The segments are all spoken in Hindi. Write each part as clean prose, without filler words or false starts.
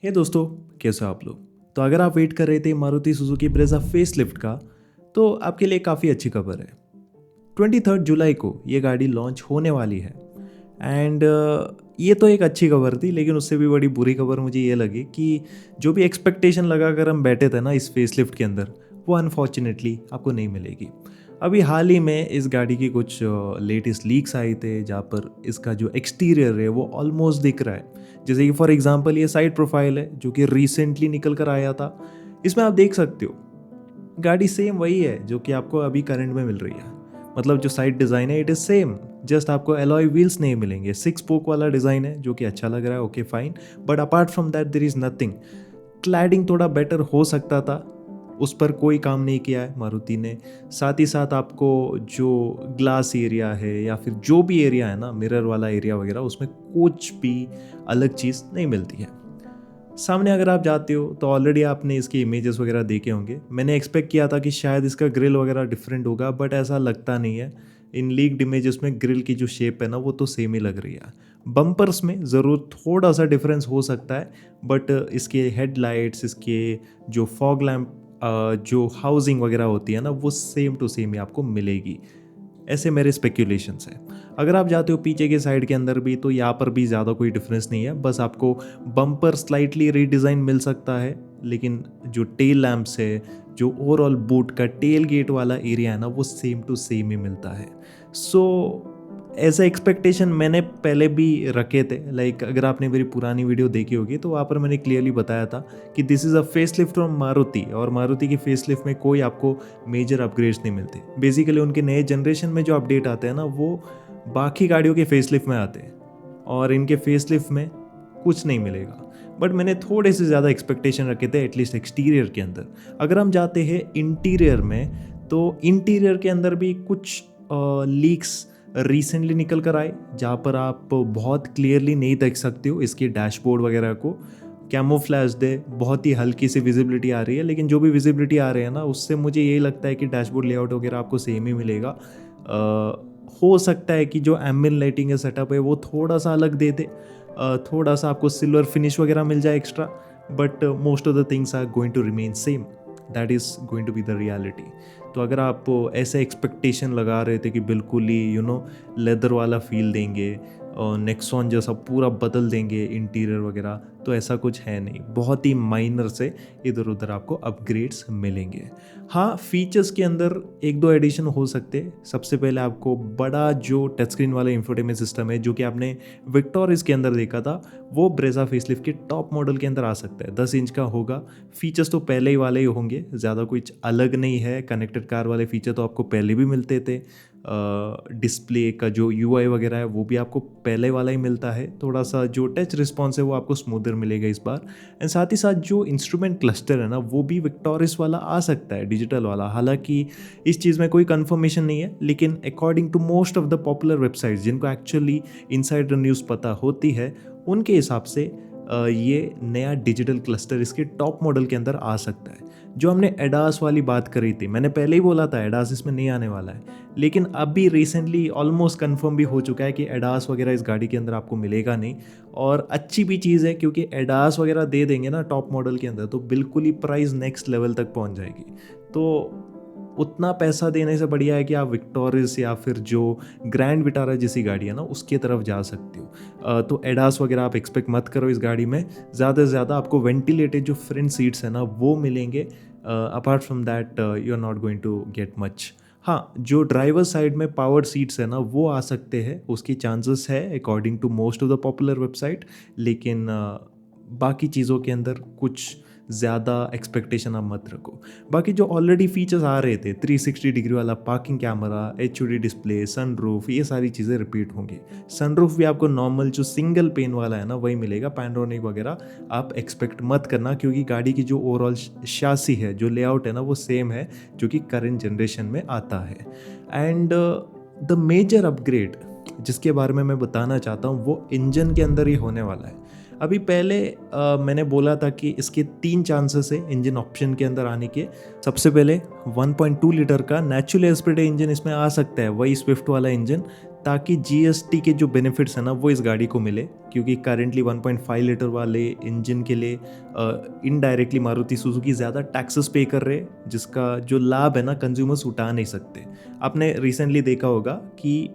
हे दोस्तों, कैसे हो आप लोग। तो अगर आप वेट कर रहे थे मारुति सुजुकी ब्रेज़ा फेसलिफ्ट का, तो आपके लिए काफ़ी अच्छी खबर है। 23 जुलाई को ये गाड़ी लॉन्च होने वाली है। एंड ये तो एक अच्छी खबर थी, लेकिन उससे भी बड़ी बुरी खबर मुझे ये लगी कि जो भी एक्सपेक्टेशन लगा कर हम बैठे थे ना इस फेसलिफ्ट के अंदर, वो अनफॉर्चुनेटली आपको नहीं मिलेगी। अभी हाल ही में इस गाड़ी की कुछ लेटेस्ट लीक्स आए थे, जहाँ पर इसका जो एक्सटीरियर है वो ऑलमोस्ट दिख रहा है। जैसे कि फॉर एग्जांपल ये साइड प्रोफाइल है जो कि रिसेंटली निकल कर आया था। इसमें आप देख सकते हो गाड़ी सेम वही है जो कि आपको अभी करंट में मिल रही है। मतलब जो साइड डिज़ाइन है इट इज़ सेम, जस्ट आपको एलॉय व्हील्स नहीं मिलेंगे। 6 स्पोक वाला डिज़ाइन है जो कि अच्छा लग रहा है, okay fine, but apart from that there is nothing. Cladding थोड़ा बेटर हो सकता था, उस पर कोई काम नहीं किया है मारुति ने। साथ ही साथ आपको जो ग्लास एरिया है या फिर जो भी एरिया है ना, मिरर वाला एरिया वगैरह, उसमें कुछ भी अलग चीज़ नहीं मिलती है। सामने अगर आप जाते हो तो ऑलरेडी आपने इसके इमेजेस वगैरह देखे होंगे। मैंने एक्सपेक्ट किया था कि शायद इसका ग्रिल वगैरह डिफरेंट होगा, बट ऐसा लगता नहीं है। इन लीक्ड इमेजेस में ग्रिल की जो शेप है ना वो तो सेम ही लग रही है। बम्पर्स में ज़रूर थोड़ा सा डिफरेंस हो सकता है, बट इसके हेडलाइट्स, इसके जो फॉग लैम्प, जो हाउसिंग वगैरह होती है ना, वो सेम टू सेम ही आपको मिलेगी। ऐसे मेरे स्पेक्यूलेशंस हैं। अगर आप जाते हो पीछे के साइड के अंदर भी, तो यहाँ पर भी ज़्यादा कोई डिफरेंस नहीं है। बस आपको बम्पर स्लाइटली रीडिज़ाइन मिल सकता है, लेकिन जो टेल लैम्प्स है, जो ओवरऑल बूट का टेल गेट वाला एरिया है ना, वो सेम टू सेम ही मिलता है। सो ऐसा एक्सपेक्टेशन मैंने पहले भी रखे थे। लाइक अगर आपने मेरी पुरानी वीडियो देखी होगी तो वहाँ पर मैंने क्लियरली बताया था कि this is a facelift from Maruti, और मारुति की फेसलिफ्ट में कोई आपको मेजर अपग्रेड्स नहीं मिलते। बेसिकली उनके नए जनरेशन में जो अपडेट आते हैं ना, वो बाकी गाड़ियों के फेसलिफ्ट में आते हैं, और इनके फेसलिफ्ट में कुछ नहीं मिलेगा। बट मैंने थोड़े से ज़्यादा एक्सपेक्टेशन रखे थे एटलीस्ट एक्सटीरियर के अंदर। अगर हम जाते हैं इंटीरियर में, तो इंटीरियर के अंदर भी कुछ लीक्स रिसेंटली निकल कर आए, जहाँ पर आप बहुत क्लियरली नहीं देख सकते हो इसके डैशबोर्ड वगैरह को। कैमोफ्लैश दे, बहुत ही हल्की सी विजिबिलिटी आ रही है, लेकिन जो भी विजिबिलिटी आ रही है ना, उससे मुझे यही लगता है कि डैशबोर्ड लेआउट वगैरह आपको सेम ही मिलेगा। हो सकता है कि जो एम्बिएंट लाइटिंग का सेटअप है वो थोड़ा सा अलग दे दे, थोड़ा सा आपको सिल्वर फिनिश वगैरह मिल जाए extra, but most of the things are going to remain same. That is going to be the reality. तो अगर आप ऐसे एक्सपेक्टेशन लगा रहे थे कि बिल्कुल ही लेदर वाला फील देंगे और नेक्सॉन जैसा पूरा बदल देंगे इंटीरियर वगैरह, तो ऐसा कुछ है नहीं। बहुत ही माइनर से इधर उधर आपको अपग्रेड्स मिलेंगे। हाँ, फीचर्स के अंदर एक दो एडिशन हो सकते हैं। सबसे पहले आपको बड़ा जो टच स्क्रीन वाला इंफोटेनमेंट सिस्टम है जो कि आपने विक्टोरिस के अंदर देखा था, वो ब्रेज़ा फेसलिफ्ट के टॉप मॉडल के अंदर आ सकता है। 10 इंच का होगा। फीचर्स तो पहले ही वाले ही होंगे, ज़्यादा कुछ अलग नहीं है। कनेक्टेड कार वाले फीचर तो आपको पहले भी मिलते थे। डिस्प्ले का जो यूआई वगैरह है वो भी आपको पहले वाला ही मिलता है। थोड़ा सा जो टच रिस्पॉन्स है वो आपको स्मूदर मिलेगा इस बार। एंड साथ ही साथ जो इंस्ट्रूमेंट क्लस्टर है ना, वो भी विक्टोरिस वाला आ सकता है, डिजिटल वाला। हालांकि इस चीज़ में कोई कंफर्मेशन नहीं है, लेकिन according to most of the popular websites जिनको एक्चुअली इनसाइडर न्यूज़ पता होती है, उनके हिसाब से ये नया डिजिटल क्लस्टर इसके टॉप मॉडल के अंदर आ सकता है। जो हमने एडास वाली बात करी थी, मैंने पहले ही बोला था एडास इसमें नहीं आने वाला है, लेकिन अभी रिसेंटली ऑलमोस्ट कंफर्म भी हो चुका है कि एडास वगैरह इस गाड़ी के अंदर आपको मिलेगा नहीं। और अच्छी भी चीज़ है, क्योंकि एडास वगैरह दे देंगे ना टॉप मॉडल के अंदर, तो बिल्कुल ही प्राइस नेक्स्ट लेवल तक पहुंच जाएगी। तो उतना पैसा देने से बढ़िया है कि आप विक्टोरिस या फिर जो ग्रैंड विटारा जैसी गाड़ी है ना, उसके तरफ जा सकते हो। तो एडास वगैरह आप एक्सपेक्ट मत करो इस गाड़ी में। ज़्यादा से ज़्यादा आपको वेंटिलेटेड जो फ्रंट सीट्स है ना वो मिलेंगे। Apart from that you are not going to get much. हाँ, जो ड्राइवर साइड में पावर्ड सीट्स है ना वो आ सकते हैं, उसकी चांसेस है according to most of the popular website, लेकिन बाकी चीज़ों के अंदर कुछ ज़्यादा एक्सपेक्टेशन आप मत रखो। बाकी जो ऑलरेडी फीचर्स आ रहे थे, 360 डिग्री वाला parking camera, HUD display, sunroof, ये सारी चीज़ें रिपीट होंगी। सनरूफ भी आपको नॉर्मल जो सिंगल पेन वाला है ना वही मिलेगा। पैनोरामिक वगैरह आप एक्सपेक्ट मत करना, क्योंकि गाड़ी की जो ओवरऑल शासी है, जो लेआउट है ना, वो सेम है जो कि करंट जनरेशन में आता है। एंड द मेजर अपग्रेड जिसके बारे में मैं बताना चाहता हूँ वो इंजन के अंदर ही होने वाला है। अभी पहले मैंने बोला था कि इसके 3 चांसेस है इंजन ऑप्शन के अंदर आने के। सबसे पहले 1.2 लीटर का नेचुरल एस्पिरेटेड इंजन इसमें आ सकता है, वही स्विफ्ट वाला इंजन। ताकि जीएसटी के जो बेनिफिट्स हैं ना वो इस गाड़ी को मिले, क्योंकि करेंटली 1.5 लीटर वाले इंजन के लिए इनडायरेक्टली मारुति सुजुकी ज़्यादा टैक्सेस पे कर रहे हैं, जिसका जो लाभ है ना कंज्यूमर्स उठा नहीं सकते। आपने रिसेंटली देखा होगा कि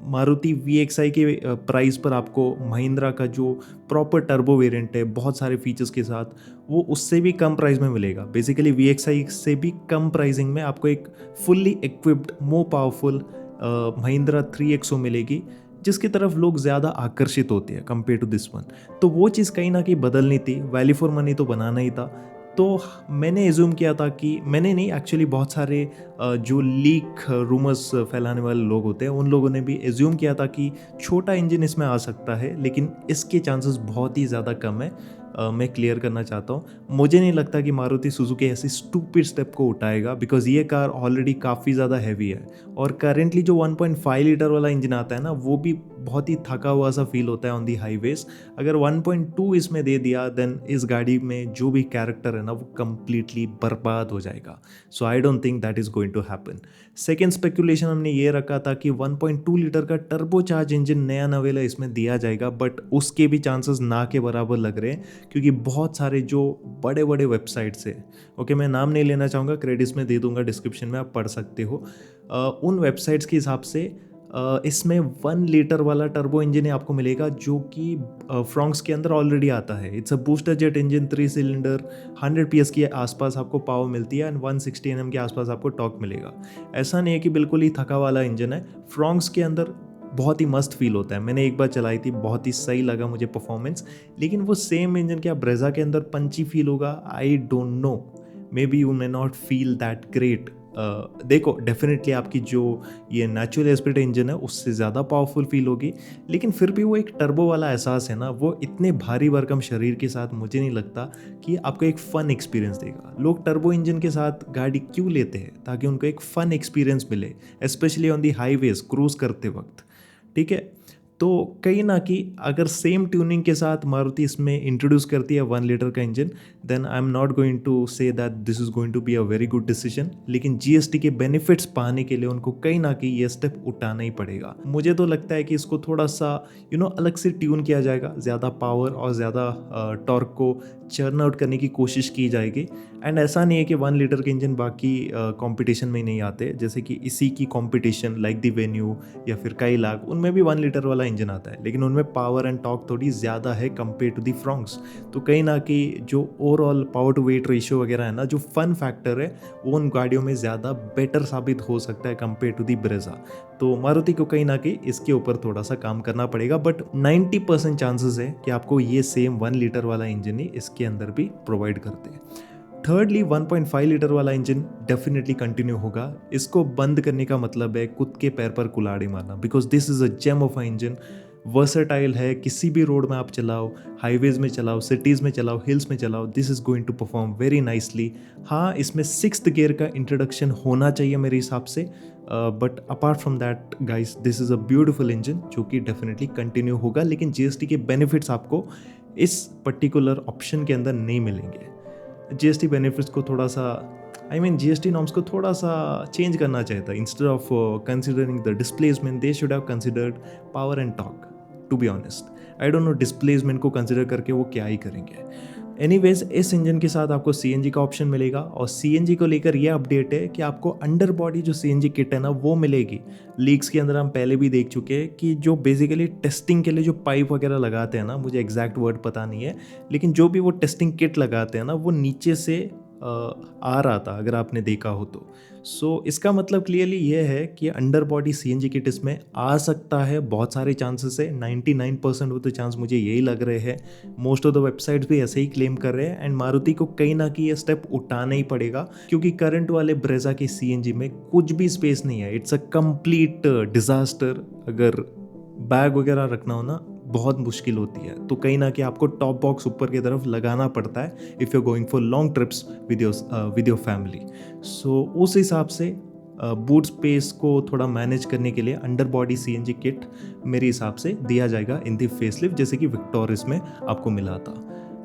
मारुति VXI के प्राइस पर आपको महिंद्रा का जो प्रॉपर टर्बो वेरिएंट है बहुत सारे फीचर्स के साथ, वो उससे भी कम प्राइस में मिलेगा। बेसिकली VXI से भी कम प्राइसिंग में आपको एक fully equipped more powerful Mahindra 3XO मिलेगी, जिसकी तरफ लोग ज़्यादा आकर्षित होते हैं कंपेयर टू दिस वन। तो वो चीज़ कहीं ना कहीं बदलनी थी, वैल्यू फॉर मनी तो बनाना ही था। तो मैंने एज्यूम किया था कि मैंने नहीं, एक्चुअली बहुत सारे जो लीक रूमर्स फैलाने वाले लोग होते हैं उन लोगों ने भी एज्यूम किया था कि छोटा इंजन इसमें आ सकता है, लेकिन इसके चांसेस बहुत ही ज़्यादा कम है। मैं क्लियर करना चाहता हूँ, मुझे नहीं लगता कि मारुति सुजुकी ऐसी स्टूपिड स्टेप को उठाएगा, बिकॉज ये कार ऑलरेडी काफ़ी ज़्यादा हैवी है और करेंटली जो 1.5 लीटर वाला इंजन आता है ना वो भी बहुत ही थका हुआ सा फील होता है ऑन दी हाईवेज। अगर 1.2 इसमें दे दिया देन इस गाड़ी में जो भी कैरेक्टर है ना वो कम्प्लीटली बर्बाद हो जाएगा। So I don't think that is going to happen. Second speculation हमने ये रखा था कि 1.2 लीटर का टर्बोचार्ज इंजन नया नवेला इसमें दिया जाएगा, बट उसके भी चांसेस ना के बराबर लग रहे हैं, क्योंकि बहुत सारे जो बड़े बड़े वेबसाइट्स है, ओके मैं नाम नहीं लेना चाहूँगा, क्रेडिट्स में दे दूंगा डिस्क्रिप्शन में, आप पढ़ सकते हो। उन वेबसाइट्स के हिसाब से इसमें 1 लीटर वाला टर्बो इंजन आपको मिलेगा जो कि फ्रॉन्क्स के अंदर ऑलरेडी आता है। It's a booster jet engine, 3 cylinder, 100 PS के आसपास आपको पावर मिलती है एंड 160 Nm के आसपास आपको टॉर्क मिलेगा। ऐसा नहीं है कि बिल्कुल ही थका वाला इंजन है, फ्रॉन्क्स के अंदर बहुत ही मस्त फील होता है। मैंने एक बार चलाई थी, बहुत ही सही लगा मुझे परफॉर्मेंस, लेकिन वो सेम इंजन क्या ब्रेजा के अंदर पंची फील होगा, आई don't no, may be you may not feel that great. देखो डेफिनेटली आपकी जो ये नेचुरल एस्पिरेट इंजन है उससे ज़्यादा पावरफुल फील होगी, लेकिन फिर भी वो एक टर्बो वाला एहसास है ना, वो इतने भारी भरकम शरीर के साथ मुझे नहीं लगता कि आपको एक फ़न एक्सपीरियंस देगा। लोग टर्बो इंजन के साथ गाड़ी क्यों लेते हैं? ताकि उनको एक फ़न एक्सपीरियंस मिले, specially on the highways cruise करते वक्त, ठीक है। तो कहीं ना कि अगर सेम ट्यूनिंग के साथ मारुति इसमें इंट्रोड्यूस करती है 1 लीटर का engine, then I am not going to say that this is going to be a very good decision. लेकिन जीएसटी के बेनिफिट्स पाने के लिए उनको कहीं ना कहीं ये स्टेप उठाना ही पड़ेगा। मुझे तो लगता है कि इसको थोड़ा सा अलग से ट्यून किया जाएगा, ज़्यादा पावर और ज़्यादा टॉर्क को चर्न आउट करने की कोशिश की जाएगी। एंड ऐसा नहीं है कि 1 लीटर के इंजन बाकी कंपटीशन में नहीं आते, जैसे कि इसी की कंपटीशन लाइक दी वेन्यू या फिर काइलाक, उनमें भी 1 लीटर वाला इंजन आता है, लेकिन उनमें पावर एंड टॉर्क थोड़ी ज़्यादा है कंपेयर टू दी फ्रॉन्क्स। तो कहीं ना कहीं जो overall power to weight ratio वगैरह है ना, जो फन फैक्टर है वो उन गाड़ियों में ज़्यादा बेटर साबित हो सकता है कंपेयर टू दी ब्रेजा। तो मारुति को कहीं ना कहीं इसके ऊपर थोड़ा सा काम करना पड़ेगा, बट 90% चांसेस है कि आपको ये सेम 1 लीटर वाला इंजन ही इसके अंदर भी प्रोवाइड करते हैं। थर्डली 1.5 लीटर वाला इंजन डेफिनेटली कंटिन्यू होगा। इसको बंद करने का मतलब है खुद के पैर पर कुल्हाड़ी मारना, because this is a gem of an engine. Versatile है, किसी भी रोड में आप चलाओ, हाईवेज में चलाओ, सिटीज़ में चलाओ, हिल्स में चलाओ, this is going to perform very nicely. हाँ, इसमें 6th गियर का इंट्रोडक्शन होना चाहिए मेरे हिसाब से, but apart from that guys this is a beautiful engine जो कि डेफिनेटली कंटिन्यू होगा। लेकिन जीएसटी के बेनिफिट्स आपको इस पर्टिकुलर ऑप्शन के अंदर नहीं मिलेंगे। जीएसटी बेनिफिट्स को थोड़ा सा जीएसटी नॉर्म्स को थोड़ा सा चेंज करना चाहिए था। Instead of considering the displacement they should have considered power and torque. To be honest I don't know displacement को कंसिडर करके वो क्या ही करेंगे। एनीवेज, इस इंजन के साथ आपको सीएनजी का ऑप्शन मिलेगा, और सीएनजी को लेकर ये अपडेट है कि आपको अंडर बॉडी जो सीएनजी किट है ना वो मिलेगी। लीक्स के अंदर हम पहले भी देख चुके हैं कि जो बेसिकली टेस्टिंग के लिए जो पाइप वगैरह लगाते हैं ना, मुझे एग्जैक्ट वर्ड पता नहीं है, लेकिन जो भी वो टेस्टिंग किट लगाते हैं ना वो नीचे से आ रहा था, अगर आपने देखा हो तो। सो इसका मतलब क्लियरली ये है कि अंडर बॉडी सीएनजी किट इसमें आ सकता है। बहुत सारे चांसेस है, 99% ऑफ द चांस मुझे यही लग रहे हैं। मोस्ट ऑफ द वेबसाइट्स भी ऐसे ही क्लेम कर रहे हैं, एंड मारुति को कहीं ना कहीं ये स्टेप उठाना ही पड़ेगा, क्योंकि करंट वाले ब्रेजा की सीएनजी में कुछ भी स्पेस नहीं है। It's a complete disaster. अगर बैग वगैरह रखना हो ना बहुत मुश्किल होती है, तो कहीं ना कहीं आपको टॉप बॉक्स ऊपर की तरफ लगाना पड़ता है if you are going for long trips with your family. So उस हिसाब से बूट स्पेस को थोड़ा मैनेज करने के लिए अंडर बॉडी सीएनजी किट मेरे हिसाब से दिया जाएगा इन दी फेसलिफ्ट, जैसे कि विक्टोरिस में आपको मिला था।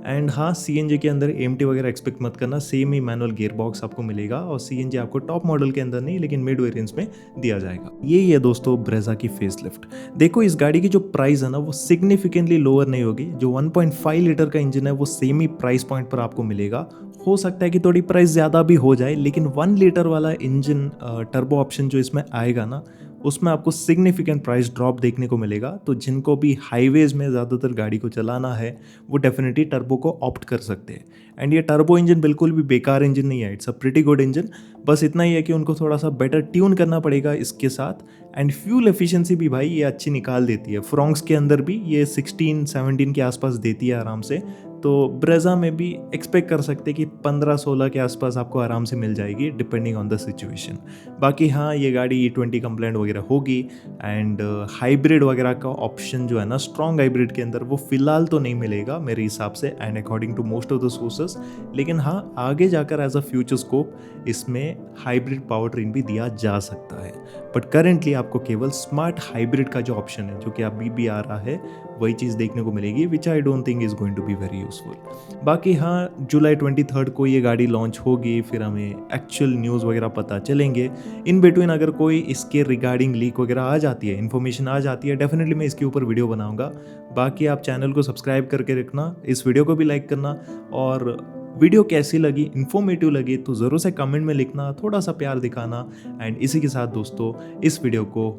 एंड हाँ, CNG के अंदर AMT वगैरह एक्सपेक्ट मत करना, सेम ही मैनुअल गियर बॉक्स आपको मिलेगा और CNG आपको टॉप मॉडल के अंदर नहीं लेकिन मिड वेरिएंट्स में दिया जाएगा। यही है दोस्तों ब्रेजा की फेसलिफ्ट। देखो इस गाड़ी की जो प्राइस है ना वो सिग्निफिकेंटली लोअर नहीं होगी। जो 1.5 लीटर का इंजन है वो सेम ही प्राइस पॉइंट पर आपको मिलेगा। हो सकता है कि थोड़ी प्राइस ज़्यादा भी हो जाए, लेकिन 1 लीटर वाला इंजन टर्बो ऑप्शन जो इसमें आएगा ना उसमें आपको सिग्निफिकेंट प्राइस ड्रॉप देखने को मिलेगा। तो जिनको भी हाईवेज में ज़्यादातर गाड़ी को चलाना है वो डेफिनेटली टर्बो को ऑप्ट कर सकते हैं। एंड ये टर्बो इंजन बिल्कुल भी बेकार इंजन नहीं है, it's a pretty good engine. बस इतना ही है कि उनको थोड़ा सा बेटर ट्यून करना पड़ेगा इसके साथ। एंड फ्यूल एफिशिएंसी भी भाई ये अच्छी निकाल देती है। फ्रोंक्स के अंदर भी ये 16-17 के आसपास देती है आराम से। तो ब्रेजा में भी एक्सपेक्ट कर सकते हैं कि 15-16 के आसपास आपको आराम से मिल जाएगी डिपेंडिंग ऑन द सिचुएशन। बाकी हाँ, ये गाड़ी E20 कंप्लाइंट वगैरह होगी। एंड हाइब्रिड वगैरह का ऑप्शन जो है ना स्ट्रॉन्ग हाइब्रिड के अंदर वो फिलहाल तो नहीं मिलेगा मेरे हिसाब से and according to most of the sources. लेकिन हाँ, आगे जाकर एज अ फ्यूचर स्कोप इसमें हाइब्रिड पावर ट्रेन भी दिया जा सकता है। बट करेंटली आपको केवल स्मार्ट हाइब्रिड का जो ऑप्शन है जो कि अभी भी आ रहा है वही चीज़ देखने को मिलेगी, which I don't think is going to be very useful. बाकी हाँ, जुलाई 23 को ये गाड़ी लॉन्च होगी, फिर हमें एक्चुअल न्यूज़ वगैरह पता चलेंगे। इन बिटवीन अगर कोई इसके रिगार्डिंग लीक वगैरह आ जाती है, इन्फॉर्मेशन आ जाती है, डेफिनेटली मैं इसके ऊपर वीडियो बनाऊंगा। बाकी आप चैनल को सब्सक्राइब करके रखना, इस वीडियो को भी लाइक करना, और वीडियो कैसी लगी, इन्फॉर्मेटिव लगी तो ज़रूर से कमेंट में लिखना, थोड़ा सा प्यार दिखाना। एंड इसी के साथ दोस्तों इस वीडियो को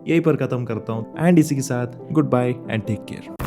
यहीं पर ख़त्म करता हूँ एंड इसी के साथ goodbye and take care.